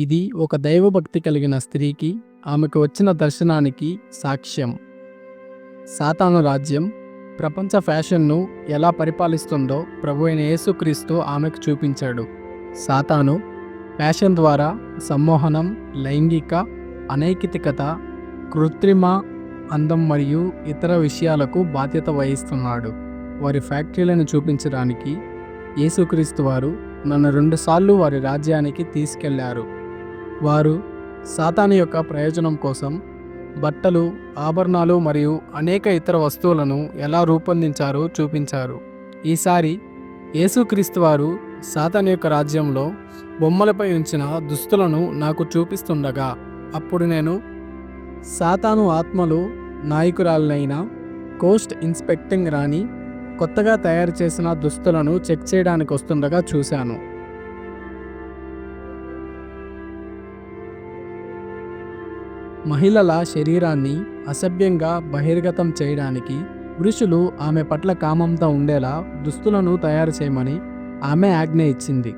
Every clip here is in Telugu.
ఇది ఒక దైవభక్తి కలిగిన స్త్రీకి ఆమెకు వచ్చిన దర్శనానికి సాక్ష్యం. సాతాను రాజ్యం ప్రపంచ ఫ్యాషన్ను ఎలా పరిపాలిస్తుందో ప్రభువైన యేసుక్రీస్తు ఆమెకు చూపించాడు. సాతాను ఫ్యాషన్ ద్వారా సమ్మోహనం, లైంగిక అనైతికత, కృత్రిమ అందం మరియు ఇతర విషయాలకు బాధ్యత వహిస్తున్నాడు. వారి ఫ్యాక్టరీలను చూపించడానికి యేసుక్రీస్తు వారు నన్ను 2 సార్లు వారి రాజ్యానికి తీసుకెళ్లారు. వారు సాతాను యొక్క ప్రయోజనం కోసం బట్టలు, ఆభరణాలు మరియు అనేక ఇతర వస్తువులను ఎలా రూపొందించారో చూపించారు. ఈసారి యేసుక్రీస్తు వారు సాతాను యొక్క రాజ్యంలో బొమ్మలపై ఉంచిన దుస్తులను నాకు చూపిస్తుండగా అప్పుడు నేను సాతాను ఆత్మలు నాయకురాలైన కోస్ట్ ఇన్స్పెక్టింగ్ రాణి కొత్తగా తయారు చేసిన దుస్తులను చెక్ చేయడానికి వస్తుండగా చూశాను. మహిళల శరీరాన్ని అసభ్యంగా బహిర్గతం చేయడానికి పురుషులు ఆమె పట్ల కామంతో ఉండేలా దుస్తులను తయారు చేయమని ఆమె ఆజ్ఞ ఇచ్చింది.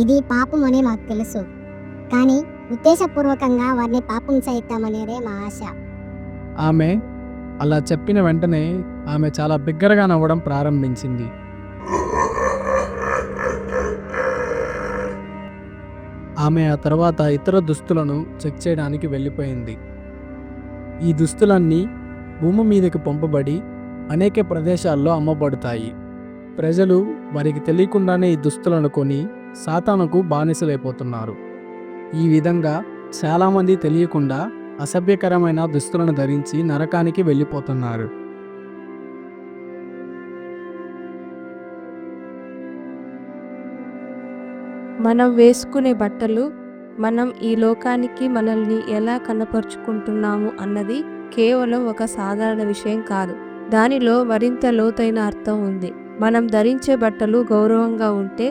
ఇది పాపం అని మాకు తెలుసు, కానీ ఉద్దేశపూర్వకంగా వారిని పాపం చేద్దామనేదే మా ఆశ. ఆమె అలా చెప్పిన వెంటనే ఆమె చాలా బిగ్గరగా నవ్వడం ప్రారంభించింది. ఆమె ఆ తర్వాత ఇతర దుస్తులను చెక్ చేయడానికి వెళ్ళిపోయింది. ఈ దుస్తులన్నీ భూమి మీదకి పంపబడి అనేక ప్రదేశాల్లో అమ్మబడతాయి. ప్రజలు వారికి తెలియకుండానే ఈ దుస్తులను కొని సాతానుకు బానిసలైపోతున్నారు. ఈ విధంగా చాలామంది తెలియకుండా అసభ్యకరమైన దుస్తులను ధరించి నరకానికి వెళ్ళిపోతున్నారు. మనం వేసుకునే బట్టలు మనం ఈ లోకానికి మనల్ని ఎలా కనపరుచుకుంటున్నాము అన్నది కేవలం ఒక సాధారణ విషయం కాదు. దానిలో మరింత లోతైన అర్థం ఉంది. మనం ధరించే బట్టలు గౌరవంగా ఉంటే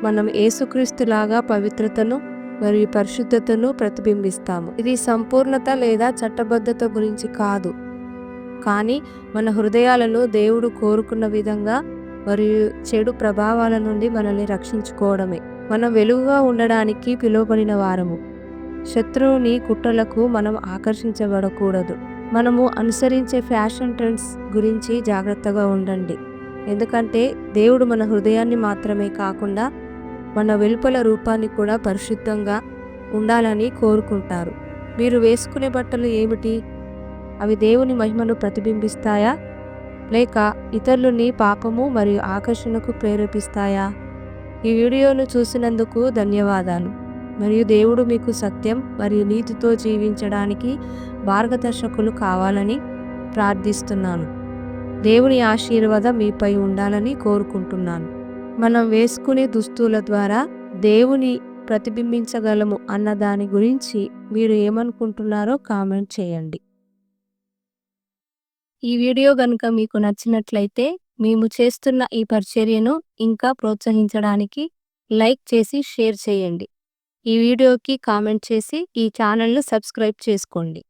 మనం యేసుక్రీస్తులాగా పవిత్రతను మరియు పరిశుద్ధతను ప్రతిబింబిస్తాము. ఇది సంపూర్ణత లేదా చట్టబద్ధత గురించి కాదు, కానీ మన హృదయాలను దేవుడు కోరుకున్న విధంగా మరియు చెడు ప్రభావాల నుండి మనల్ని రక్షించుకోవడమే. మనం వెలుగుగా ఉండడానికి పిలువబడిన వారము. శత్రువుని కుట్రలకు మనం ఆకర్షించబడకూడదు. మనము అనుసరించే ఫ్యాషన్ ట్రెండ్స్ గురించి జాగ్రత్తగా ఉండండి, ఎందుకంటే దేవుడు మన హృదయాన్ని మాత్రమే కాకుండా మన వెలుపల రూపాన్ని కూడా పరిశుద్ధంగా ఉండాలని కోరుకుంటారు. మీరు వేసుకునే బట్టలు ఏమిటి? అవి దేవుని మహిమను ప్రతిబింబిస్తాయా, లేక ఇతరులని పాపము మరియు ఆకర్షణకు ప్రేరేపిస్తాయా? ఈ వీడియోను చూసినందుకు ధన్యవాదాలు, మరియు దేవుడు మీకు సత్యం మరియు నీతితో జీవించడానికి మార్గదర్శకులు కావాలని ప్రార్థిస్తున్నాను. దేవుని ఆశీర్వాదం మీపై ఉండాలని కోరుకుంటున్నాను. మనం వేసుకునే దుస్తుల ద్వారా దేవుని ప్రతిబింబించగలము అన్న దాని గురించి మీరు ఏమనుకుంటున్నారో కామెంట్ చేయండి. ఈ వీడియో గనుక మీకు నచ్చినట్లయితే మేము చేస్తున్న ఈ పరిచర్యను ఇంకా ప్రోత్సహించడానికి లైక్ చేసి షేర్ చేయండి. ఈ వీడియోకి కామెంట్ చేసి ఈ ఛానల్ను సబ్స్క్రైబ్ చేసుకోండి.